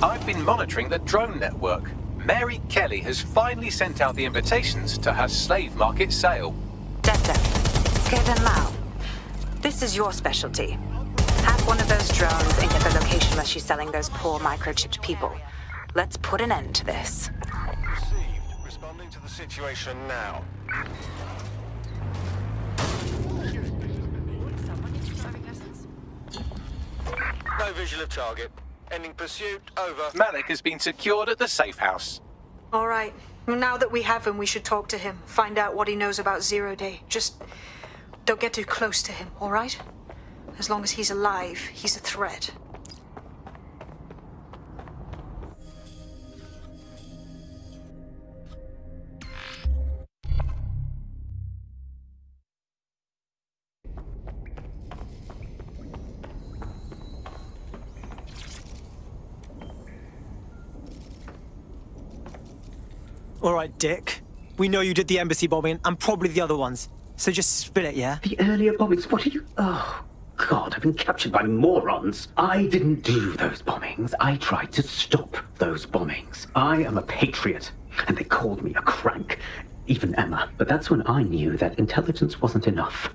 I've been monitoring the drone network. Mary Kelley has finally sent out the invitations to her slave market sale. DedSec, Skaven Mao. This is your specialty. Have one of those drones and get the location where she's selling those poor microchipped people. Let's put an end to this. Received. Responding to the situation now. No visual of target. Ending pursuit, over. Malik has been secured at the safe house. All right. Now that we have him, we should talk to him. Find out what he knows about Zero Day. Just don't get too close to him, all right? As long as he's alive, he's a threat. All right, Dick. We know you did the embassy bombing and probably the other ones. So just spill it, yeah? The earlier bombings? What are you... Oh, God, I've been captured by morons. I didn't do those bombings. I tried to stop those bombings. I am a patriot, and they called me a crank. Even Emma. But that's when I knew that intelligence wasn't enough.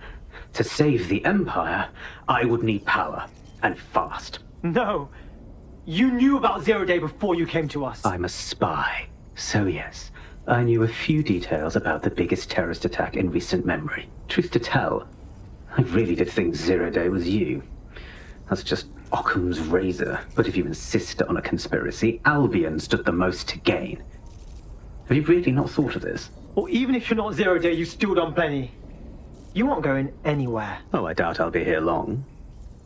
To save the Empire, I would need power, and fast. No. You knew about Zero Day before you came to us. I'm a spy. So yes, I knew a few details about the biggest terrorist attack in recent memory. Truth to tell, I really did think Zero Day was you. That's just Occam's razor. But if you insist on a conspiracy, Albion stood the most to gain. Have you really not thought of this? Or even if you're not Zero Day, you've still done plenty. You aren't going anywhere. Oh, I doubt I'll be here long.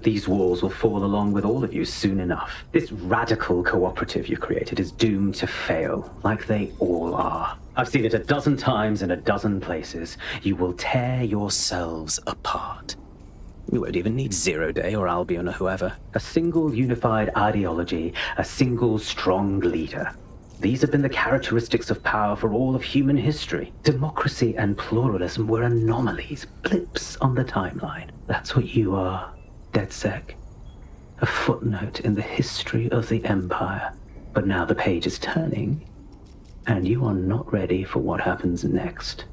These walls will fall along with all of you soon enough. This radical cooperative you created is doomed to fail, like they all are. I've seen it a dozen times in a dozen places. You will tear yourselves apart. You won't even need Zero Day or Albion or whoever. A single unified ideology, a single strong leader. These have been the characteristics of power for all of human history. Democracy and pluralism were anomalies, blips on the timeline. That's what you are. DedSec, a footnote in the history of the Empire. But now the page is turning, and you are not ready for what happens next.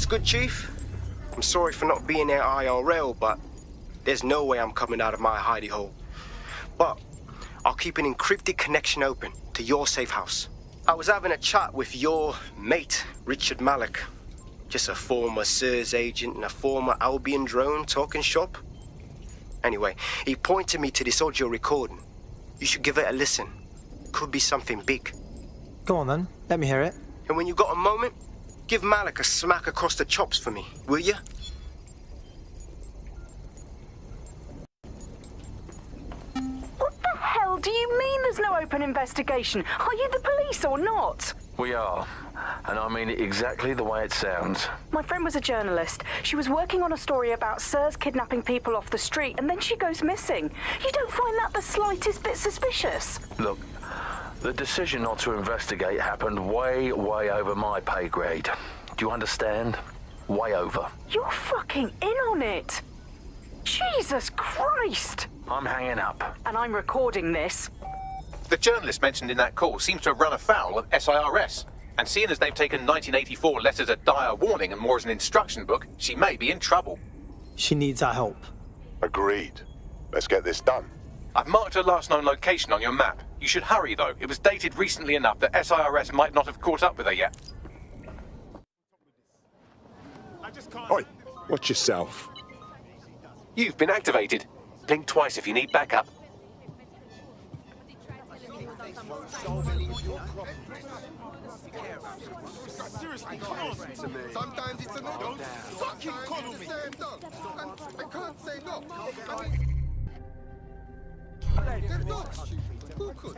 Good, Chief. I'm sorry for not being there IRL, but there's no way I'm coming out of my hidey hole. But I'll keep an encrypted connection open to your safe house. I was having a chat with your mate, Richard Malik. Just a former SIRS agent and a former Albion drone talking shop. Anyway, he pointed me to this audio recording. You should give it a listen. Could be something big. Go on then, let me hear it. And when you got a moment, give Malik a smack across the chops for me, will you? What the hell do you mean there's no open investigation? Are you the police or not? We are. And I mean it exactly the way it sounds. My friend was a journalist. She was working on a story about SIRS kidnapping people off the street, and then she goes missing. You don't find that the slightest bit suspicious? Look, the decision not to investigate happened way over my pay grade. Do you understand? Way over. You're fucking in on it. Jesus Christ! I'm hanging up. And I'm recording this. The journalist mentioned in that call seems to have run afoul of SIRS. And seeing as they've taken 1984 less as a dire warning and more as an instruction book, she may be in trouble. She needs our help. Agreed. Let's get this done. I've marked her last known location on your map. You should hurry, though. It was dated recently enough that SIRS might not have caught up with her yet. Oi, watch yourself. You've been activated. Blink twice if you need backup. Seriously, come on. Sometimes it's a no. Don't fucking call me. I can't say no. There's no. Who could?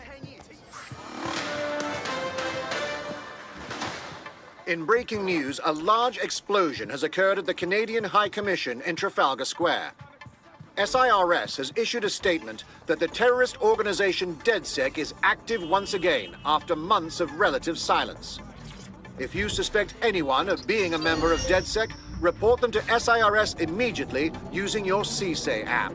In breaking news, a large explosion has occurred at the Canadian High Commission in Trafalgar Square. SIRS has issued a statement that the terrorist organization DedSec is active once again after months of relative silence. If you suspect anyone of being a member of DedSec, report them to SIRS immediately using your CSAY app.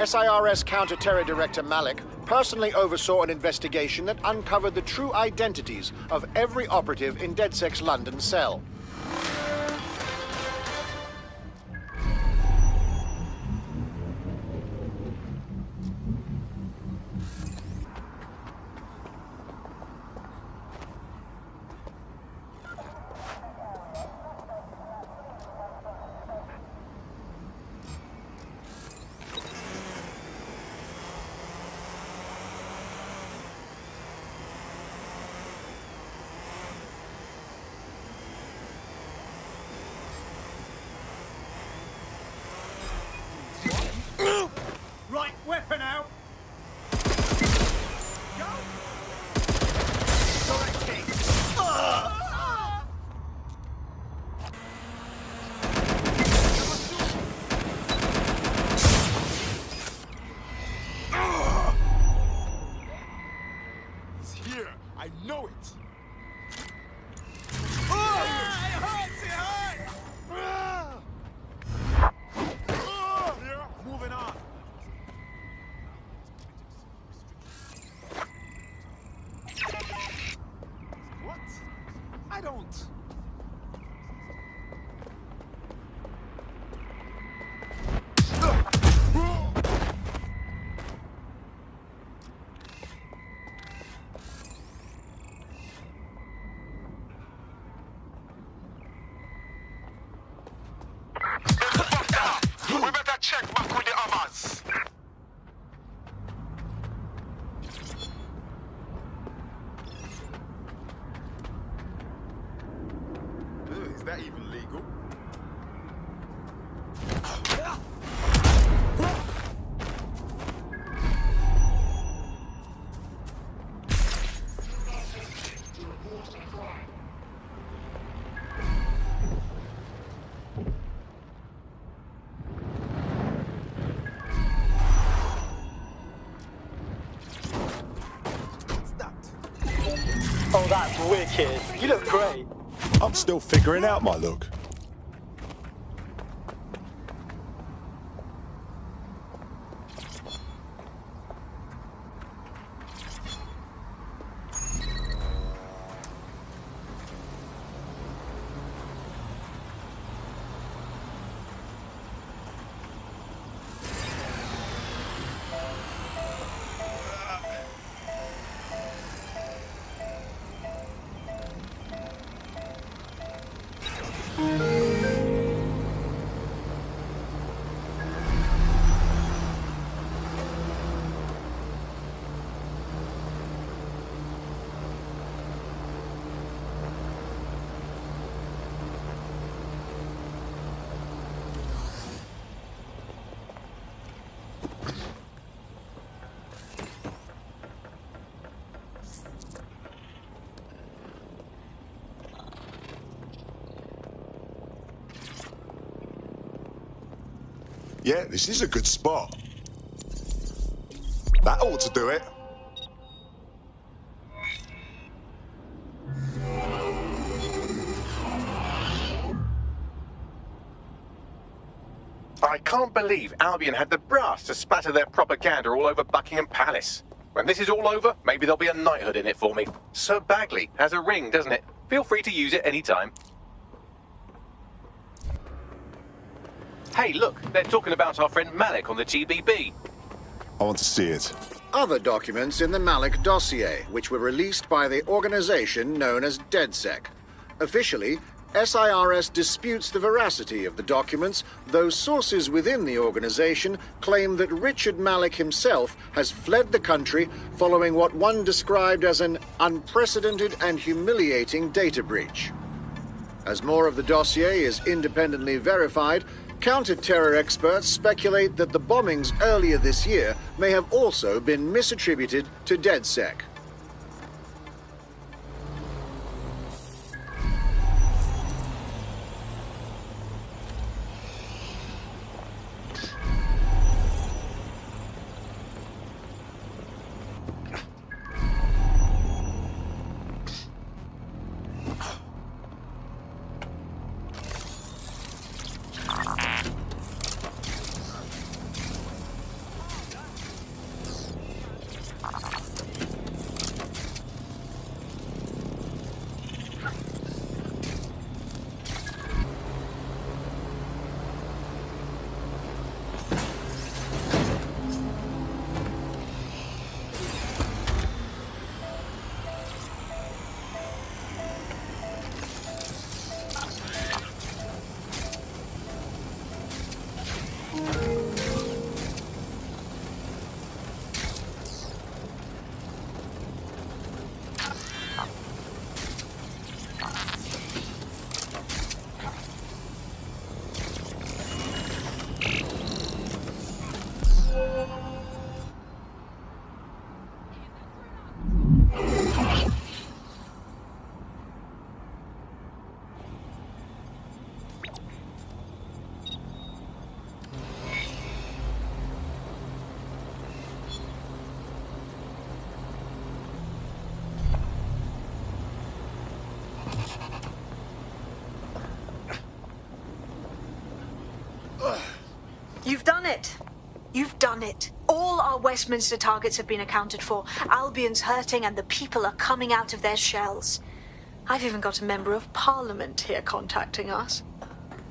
SIRS Counter-Terror Director Malik personally oversaw an investigation that uncovered the true identities of every operative in DedSec's London cell. Right, weapon out! It's here. I know it. Moving on. What? I don't. We better check back with the others. Is that even legal? Oh, that's wicked. You look great. I'm still figuring out my look. Yeah, this is a good spot. That ought to do it. I can't believe Albion had the brass to spatter their propaganda all over Buckingham Palace. When this is all over, maybe there'll be a knighthood in it for me. Sir Bagley has a ring, doesn't it? Feel free to use it anytime. Hey, look, they're talking about our friend Malik on the GBB. I want to see it. Other documents in the Malik dossier, which were released by the organization known as DedSec. Officially, SIRS disputes the veracity of the documents, though sources within the organization claim that Richard Malik himself has fled the country following what one described as an unprecedented and humiliating data breach. As more of the dossier is independently verified, counter-terror experts speculate that the bombings earlier this year may have also been misattributed to DedSec. You've done it. You've done it. All our Westminster targets have been accounted for. Albion's hurting and the people are coming out of their shells. I've even got a member of Parliament here contacting us.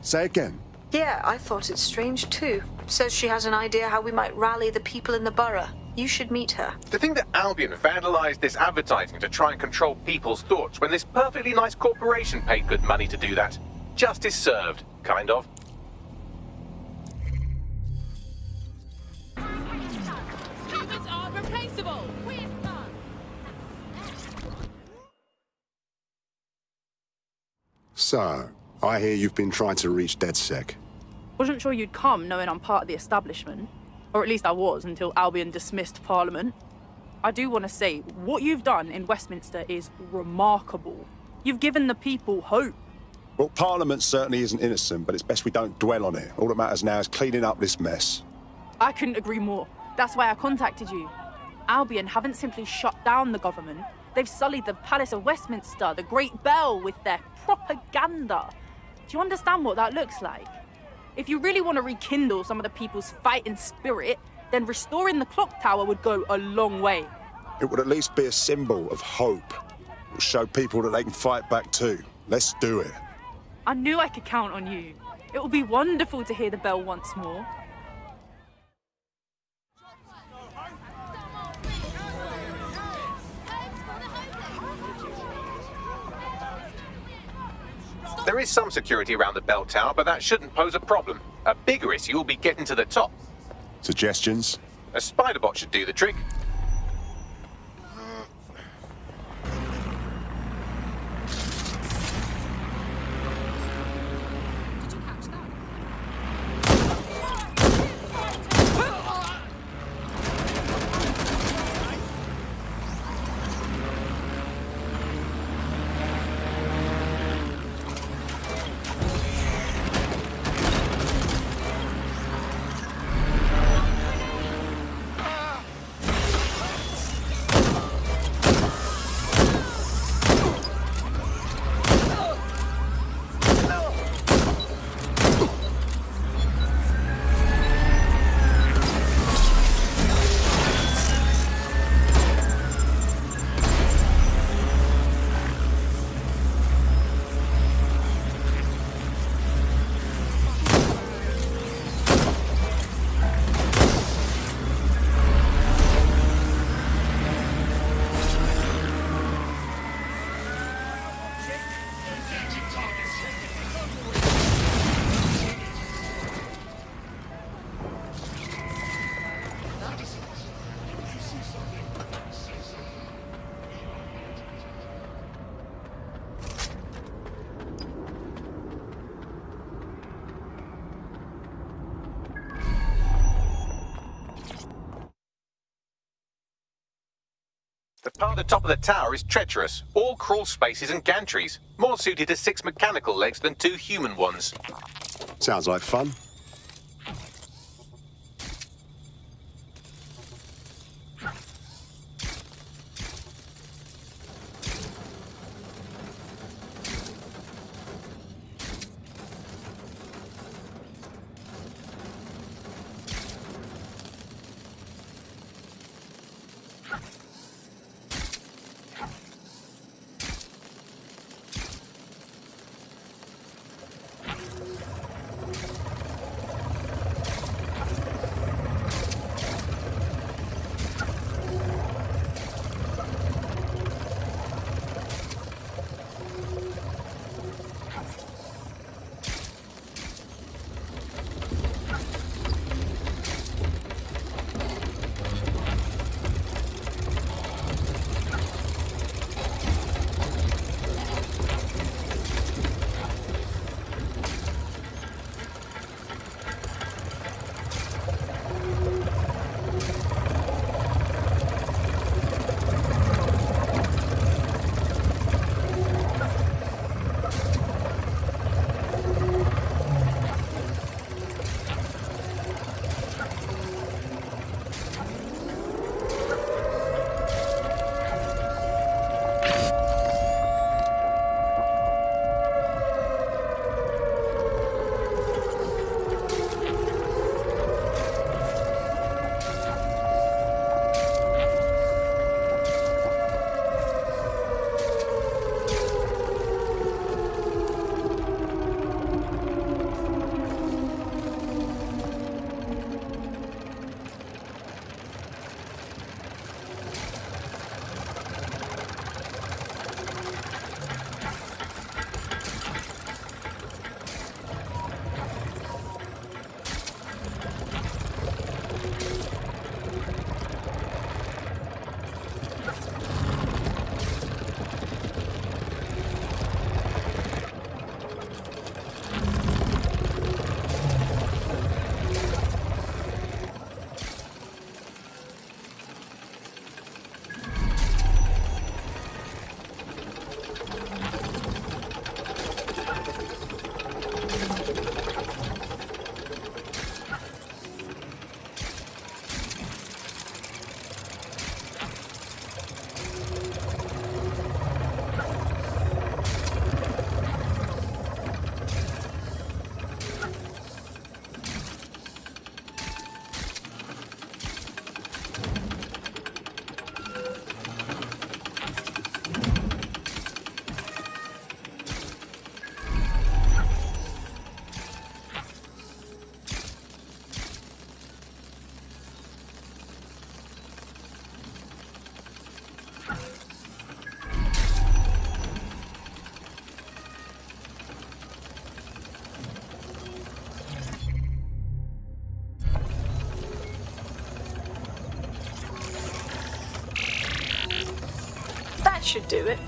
Say again. Yeah, I thought it strange too. Says she has an idea how we might rally the people in the borough. You should meet her. To think that Albion vandalized this advertising to try and control people's thoughts when this perfectly nice corporation paid good money to do that. Justice served, kind of. So, I hear you've been trying to reach DedSec. Wasn't sure you'd come, knowing I'm part of the establishment. Or at least I was, until Albion dismissed Parliament. I do want to say, what you've done in Westminster is remarkable. You've given the people hope. Well, Parliament certainly isn't innocent, but it's best we don't dwell on it. All that matters now is cleaning up this mess. I couldn't agree more. That's why I contacted you. Albion haven't simply shut down the government. They've sullied the Palace of Westminster, the Great Bell, with their propaganda. Do you understand what that looks like? If you really want to rekindle some of the people's fighting spirit, then restoring the clock tower would go a long way. It would at least be a symbol of hope. It will show people that they can fight back too. Let's do it. I knew I could count on you. It will be wonderful to hear the bell once more. There is some security around the bell tower, but that shouldn't pose a problem. A bigger issue will be getting to the top. Suggestions? A spider bot should do the trick. Part of the top of the tower is treacherous. All crawl spaces and gantries. More suited to 6 mechanical legs than 2 human ones. Sounds like fun. That should do it.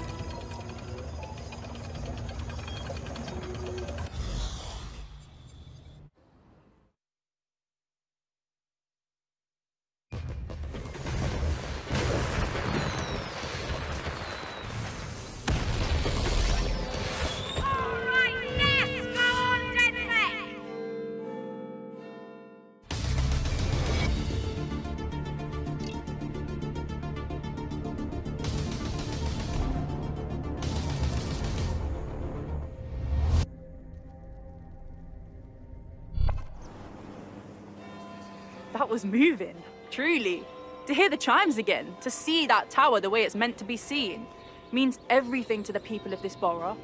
That was moving, truly. To hear the chimes again, to see that tower the way it's meant to be seen, means everything to the people of this borough.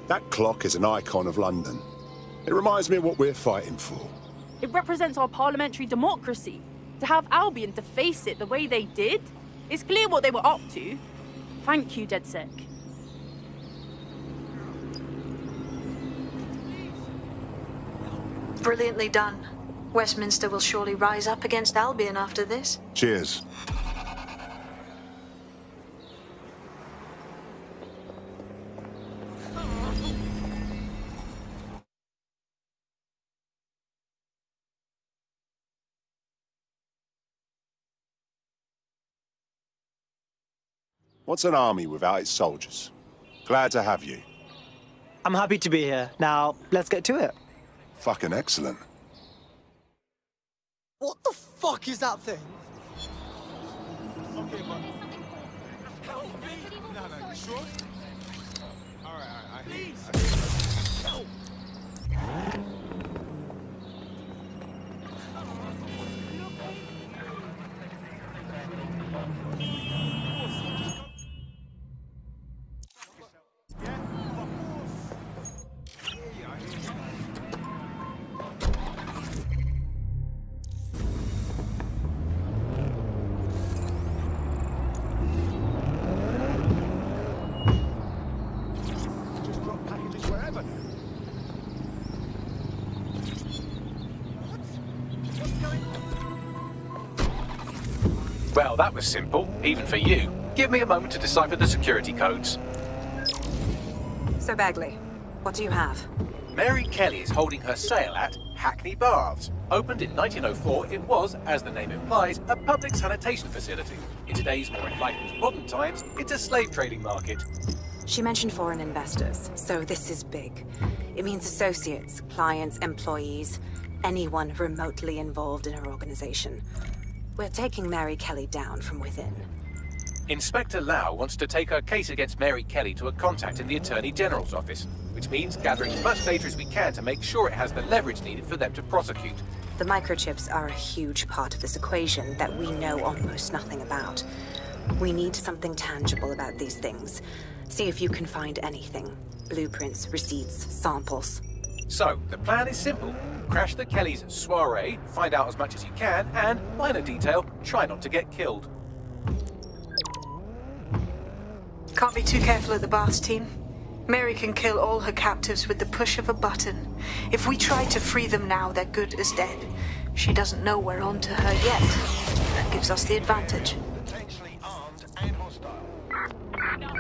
That clock is an icon of London. It reminds me of what we're fighting for. It represents our parliamentary democracy. To have Albion to face it the way they did, it's clear what they were up to. Thank you, DedSec. Brilliantly done. Westminster will surely rise up against Albion after this. Cheers. What's an army without its soldiers? Glad to have you. I'm happy to be here. Now, let's get to it. Fucking excellent. What the fuck is that thing? Okay, but... Help me! No, you sure? Alright, I hear you. Help! Well, that was simple, even for you. Give me a moment to decipher the security codes. So, Bagley, what do you have? Mary Kelley is holding her sale at Hackney Baths. Opened in 1904, it was, as the name implies, a public sanitation facility. In today's more enlightened modern times, it's a slave trading market. She mentioned foreign investors, so this is big. It means associates, clients, employees, anyone remotely involved in her organization. We're taking Mary Kelley down from within. Inspector Lau wants to take her case against Mary Kelley to a contact in the Attorney General's office, which means gathering as much data as we can to make sure it has the leverage needed for them to prosecute. The microchips are a huge part of this equation that we know almost nothing about. We need something tangible about these things. See if you can find anything. Blueprints, receipts, samples. So, the plan is simple. Crash the Kelley's soiree, find out as much as you can, and, minor detail, try not to get killed. Can't be too careful at the Baths team. Mary can kill all her captives with the push of a button. If we try to free them now, they're good as dead. She doesn't know we're on to her yet. That gives us the advantage. Potentially armed and hostile.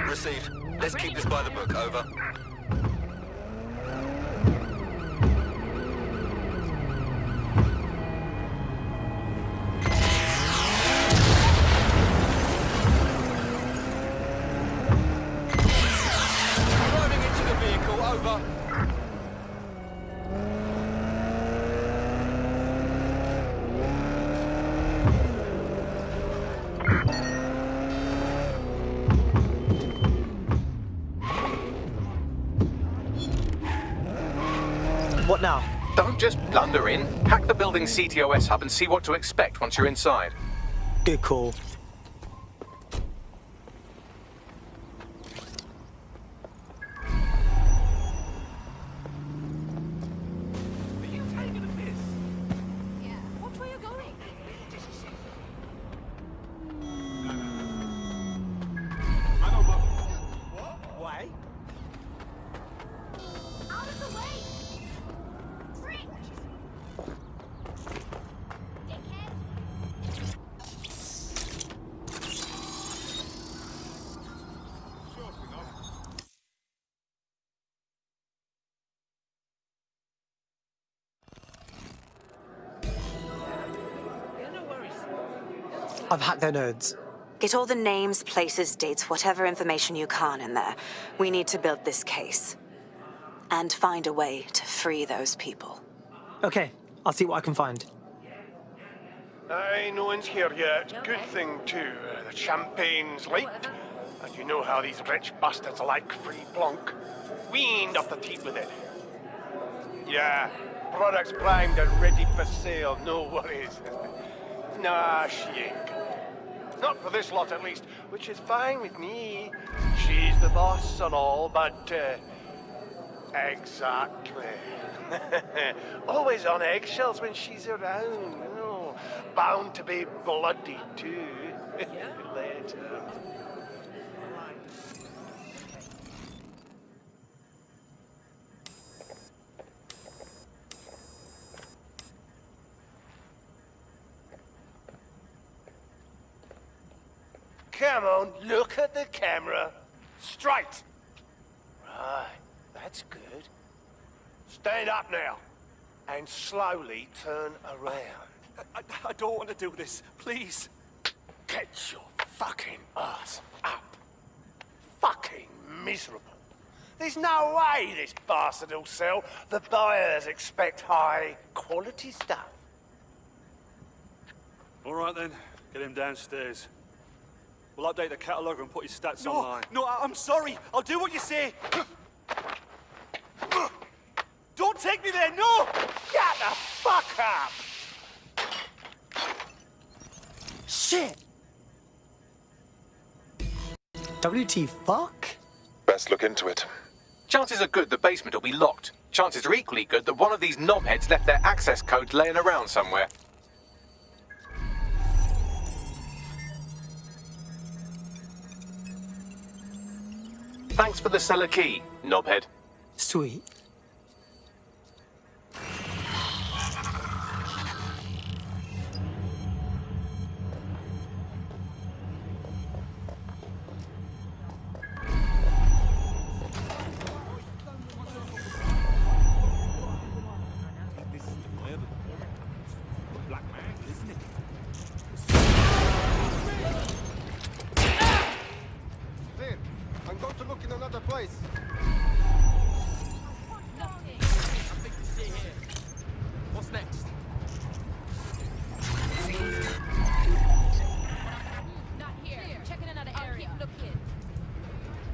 Received. Let's keep this by the book, over. What now? Don't just blunder in. Hack the building's CTOS hub and see what to expect once you're inside. Good call. I've hacked their nodes. Get all the names, places, dates, whatever information you can in there. We need to build this case. And find a way to free those people. Okay, I'll see what I can find. Aye, no one's here yet. Good thing, too. The champagne's late. And you know how these rich bastards like free plonk. Weaned off the teeth with it. Yeah, products primed and ready for sale, no worries. Nah, she ain't. Not for this lot, at least, which is fine with me. She's the boss and all, but, exactly. Always on eggshells when she's around, you know. Bound to be bloody, too. Later. Come on, look at the camera. Straight. Right, that's good. Stand up now. And slowly turn around. I don't want to do this. Please. Get your fucking ass up. fucking miserable. There's no way this bastard will sell. The buyers expect high-quality stuff. All right then, get him downstairs. We'll update the catalogue and put his stats online. No, I'm sorry. I'll do what you say. Don't take me there, no! Shut the fuck up! Shit! WT fuck? Best look into it. Chances are good the basement will be locked. Chances are equally good that one of these knobheads left their access codes laying around somewhere. Thanks for the cellar key, knobhead. Sweet.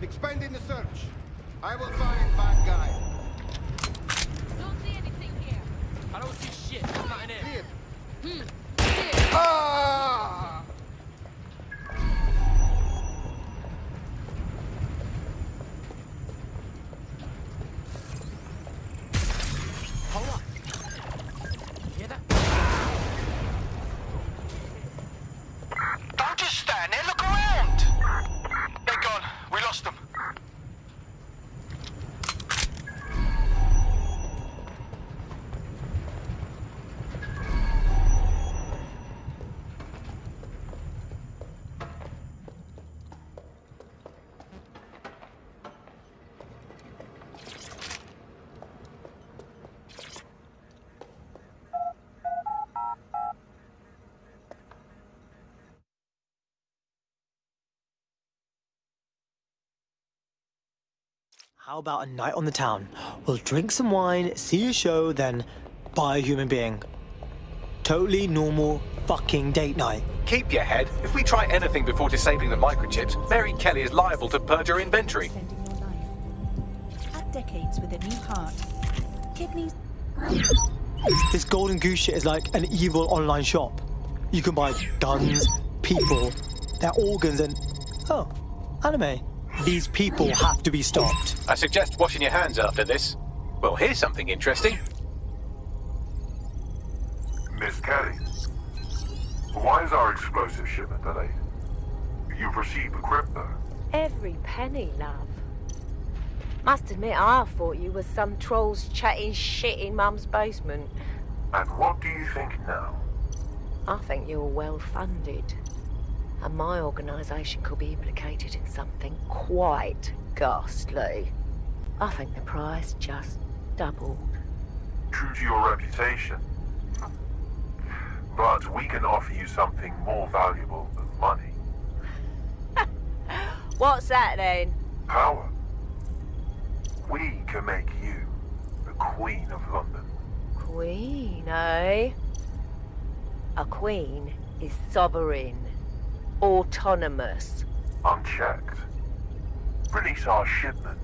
Expanding the search. I will find bad guy. Don't see anything here. I don't see shit. I'm not in it. Clear. Ah! Hold on. Hear that? Don't just stand there, look around! They're gone. We lost them. How about a night on the town? We'll drink some wine, see a show, then buy a human being. Totally normal fucking date night. Keep your head. If we try anything before disabling the microchips, Mary Kelley is liable to purge her inventory. Spending your life. Add decades with a new heart. Kidneys. This Golden Goose shit is like an evil online shop. You can buy guns, people, their organs, and... oh, anime. These people have to be stopped. I suggest washing your hands after this. Well, here's something interesting. Miss Kelley, why is our explosive shipment delayed? You've received the crypto. Every penny, love. Must admit, I thought you were some trolls chatting shit in Mum's basement. And what do you think now? I think you're well funded. And my organisation could be implicated in something quite ghastly. I think the price just doubled. True to your reputation. But we can offer you something more valuable than money. What's that then? Power. We can make you the Queen of London. Queen, eh? A queen is sovereign. Autonomous. Unchecked. Release our shipment,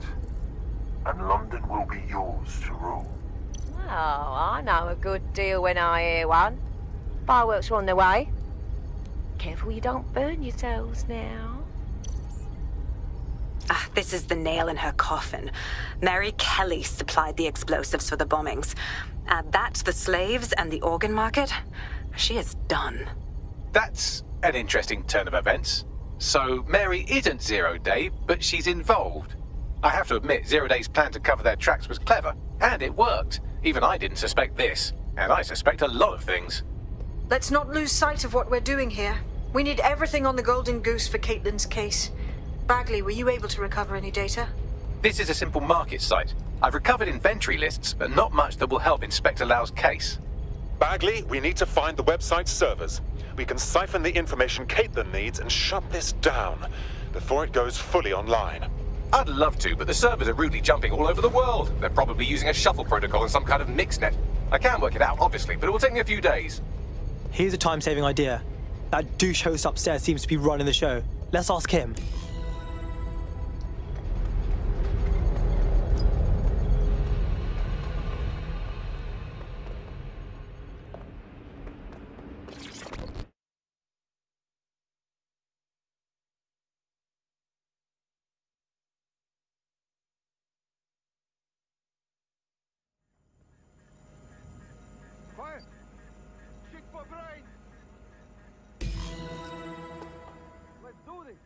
and London will be yours to rule. Well, I know a good deal when I hear one. Fireworks are on their way. Careful you don't burn yourselves now. Ah, this is the nail in her coffin. Mary Kelley supplied the explosives for the bombings. Add that to the slaves and the organ market, she is done. That's an interesting turn of events. So Mary isn't Zero Day, but she's involved. I have to admit, Zero Day's plan to cover their tracks was clever, and it worked. Even I didn't suspect this, and I suspect a lot of things. Let's not lose sight of what we're doing here. We need everything on the Golden Goose for Caitlin's case. Bagley, were you able to recover any data? This is a simple market site. I've recovered inventory lists, but not much that will help Inspector Lau's case. Bagley, we need to find the website's servers. We can siphon the information Caitlin needs and shut this down before it goes fully online. I'd love to, but the servers are rudely jumping all over the world. They're probably using a shuffle protocol and some kind of mixnet. I can work it out, obviously, but it will take me a few days. Here's a time-saving idea. That douche host upstairs seems to be running the show. Let's ask him. Fire! Shoot for Brandt! Let's do this!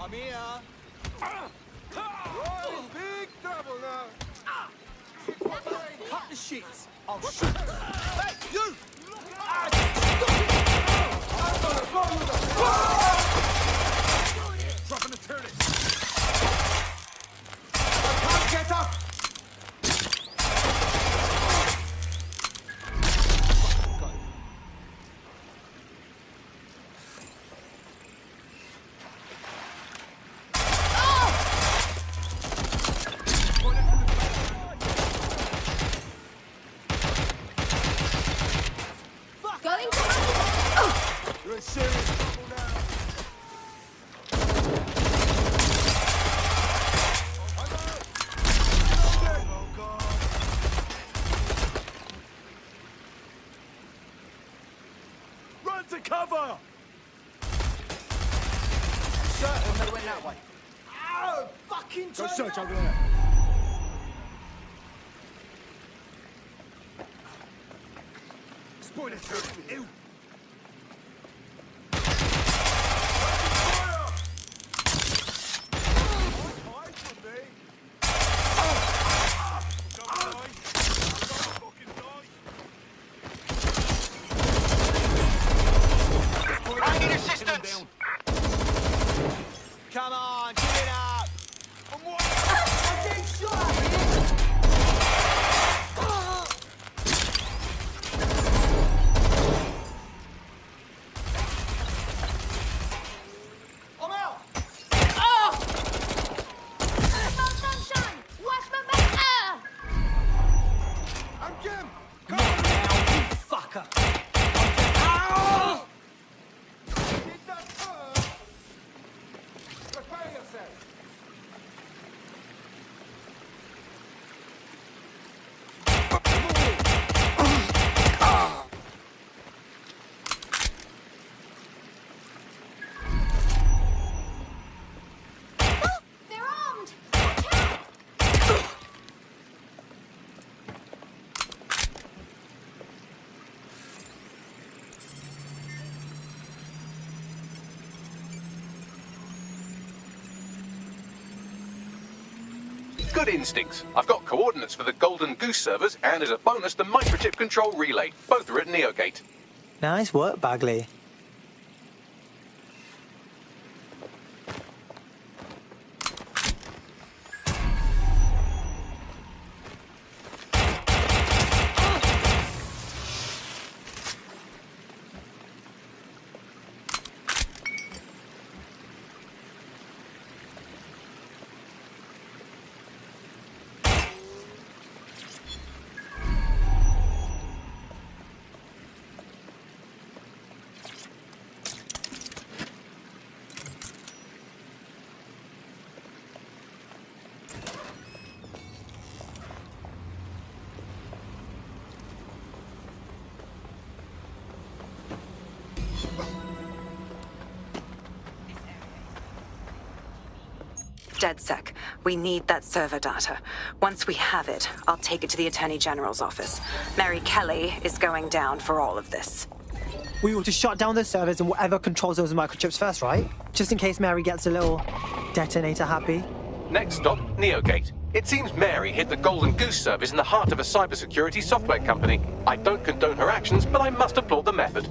I'm here. We're in big trouble now. Cut the sheets. I'll shoot. Hey, you! Dropping the turret. I can't get up. You're in serious trouble now. Oh, God. Run to cover! Certain they went that way. Ow! Fucking go search over there. Spoiler turret. Ew. Come on, give it up! I'm getting shot here! I'm out! Oh! Come sunshine! Watch my back! I'm Jim! Come on now, you fucker! Did that first! Prepare yourself! They're armed! Watch out! Good instincts. I've got coordinates for the Golden Goose servers, and as a bonus, the microchip control relay. Both are at Neogate. Nice work, Bagley. DedSec, we need that server data. Once we have it, I'll take it to the Attorney General's office. Mary Kelley is going down for all of this. we ought to shut down the servers and whatever controls those microchips first, right? Just in case Mary gets a little detonator happy. Next stop, Neogate. It seems Mary hid the Golden Goose service in the heart of a cybersecurity software company. I don't condone her actions, but I must applaud the method.